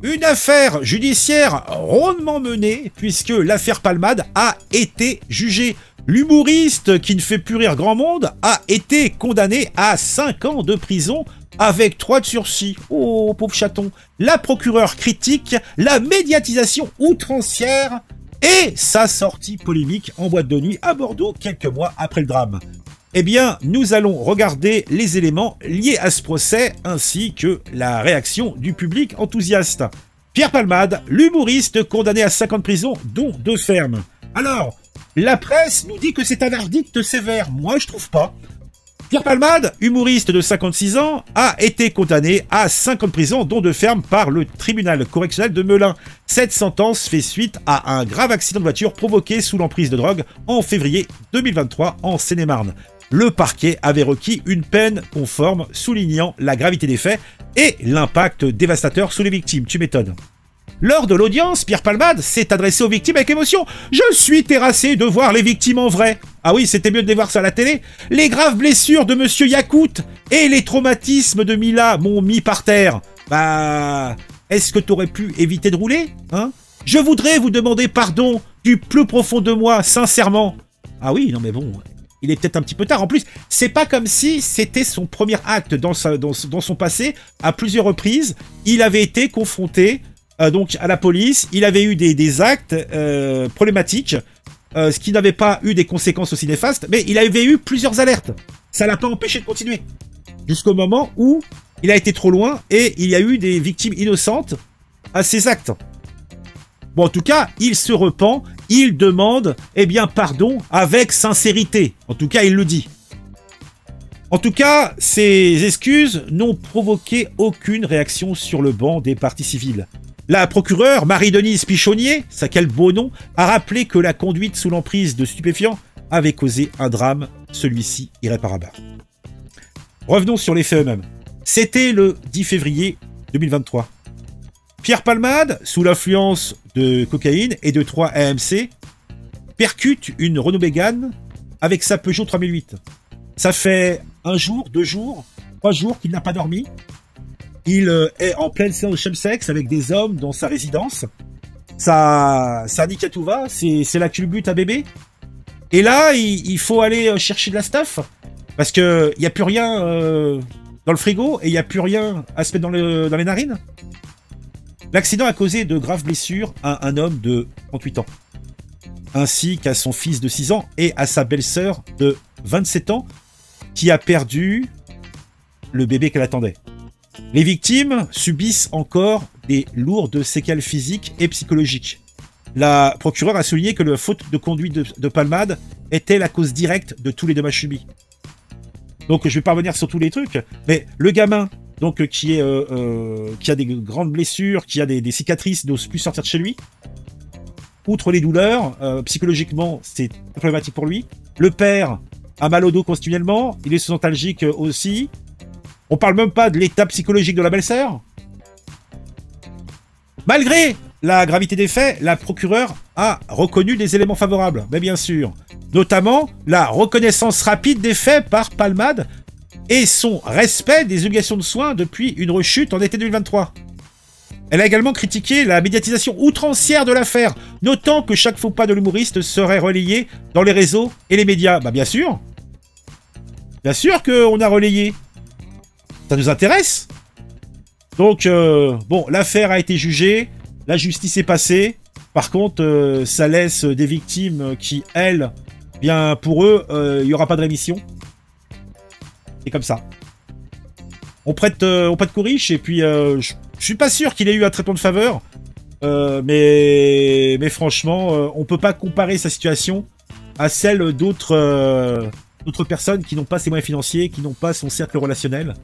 Une affaire judiciaire rondement menée, puisque l'affaire Palmade a été jugée. L'humoriste, qui ne fait plus rire grand monde, a été condamné à 5 ans de prison avec 3 de sursis. Oh, pauvre chaton. La procureure critique la médiatisation outrancière et sa sortie polémique en boîte de nuit à Bordeaux quelques mois après le drame. Eh bien, nous allons regarder les éléments liés à ce procès ainsi que la réaction du public enthousiaste. Pierre Palmade, l'humoriste condamné à 5 ans de prison, dont 2 fermes. Alors, la presse nous dit que c'est un verdict sévère. Moi, je trouve pas. Pierre Palmade, humoriste de 56 ans, a été condamné à 5 ans de prison, dont 2 fermes, par le tribunal correctionnel de Melun. Cette sentence fait suite à un grave accident de voiture provoqué sous l'emprise de drogue en février 2023 en Seine-et-Marne. Le parquet avait requis une peine conforme, soulignant la gravité des faits et l'impact dévastateur sur les victimes. Tu m'étonnes. Lors de l'audience, Pierre Palmade s'est adressé aux victimes avec émotion. « Je suis terrassé de voir les victimes en vrai. » Ah oui, c'était mieux de les voir ça à la télé. « Les graves blessures de Monsieur Yacout et les traumatismes de Mila m'ont mis par terre. » Bah, est-ce que t'aurais pu éviter de rouler, hein? Je voudrais vous demander pardon du plus profond de moi, sincèrement. Ah oui, non mais bon, il est peut-être un petit peu tard. En plus, c'est pas comme si c'était son premier acte dans son passé. À plusieurs reprises, il avait été confronté donc à la police. Il avait eu des actes problématiques, ce qui n'avait pas eu des conséquences aussi néfastes, mais il avait eu plusieurs alertes. Ça l'a pas empêché de continuer. Jusqu'au moment où il a été trop loin et il y a eu des victimes innocentes à ses actes. Bon, en tout cas, il se repent, il demande, eh bien, pardon avec sincérité. En tout cas, il le dit. En tout cas, ces excuses n'ont provoqué aucune réaction sur le banc des parties civiles. La procureure Marie-Denise Pichonnier, ça quel beau nom, a rappelé que la conduite sous l'emprise de stupéfiants avait causé un drame, celui-ci irréparable. Revenons sur les faits eux-mêmes. C'était le 10 février 2023. Pierre Palmade, sous l'influence de cocaïne et de 3 AMC, percute une Renault Mégane avec sa Peugeot 3008. Ça fait 1 jour, 2 jours, 3 jours qu'il n'a pas dormi. Il est en pleine séance de chemsex avec des hommes dans sa résidence. Ça nique à tout va, c'est la culbute à bébé. Et là, il faut aller chercher de la stuff, parce qu'il n'y a plus rien dans le frigo et il n'y a plus rien à se mettre dans les narines. L'accident a causé de graves blessures à un homme de 38 ans, ainsi qu'à son fils de 6 ans et à sa belle-sœur de 27 ans, qui a perdu le bébé qu'elle attendait. Les victimes subissent encore des lourdes séquelles physiques et psychologiques. La procureure a souligné que la faute de conduite de Palmade était la cause directe de tous les dommages subis. Donc je vais pas revenir sur tous les trucs, mais le gamin donc qui a des grandes blessures, qui a des cicatrices, n'ose plus sortir de chez lui. Outre les douleurs, psychologiquement, c'est problématique pour lui. Le père a mal au dos continuellement, il est nostalgique aussi. On parle même pas de l'état psychologique de la belle-sœur. Malgré la gravité des faits, la procureure a reconnu des éléments favorables, mais bien sûr. Notamment la reconnaissance rapide des faits par Palmade et son respect des obligations de soins depuis une rechute en été 2023. Elle a également critiqué la médiatisation outrancière de l'affaire, notant que chaque faux pas de l'humoriste serait relayé dans les réseaux et les médias. Bah bien sûr. Bien sûr qu'on a relayé. Ça nous intéresse. Donc, bon, l'affaire a été jugée, la justice est passée. Par contre, ça laisse des victimes qui, elles, bien pour eux, il n'y aura pas de rémission. C'est comme ça. On prête Kourich, et puis je suis pas sûr qu'il ait eu un traitement de faveur. Mais franchement, on peut pas comparer sa situation à celle d'autres personnes qui n'ont pas ses moyens financiers, qui n'ont pas son cercle relationnel.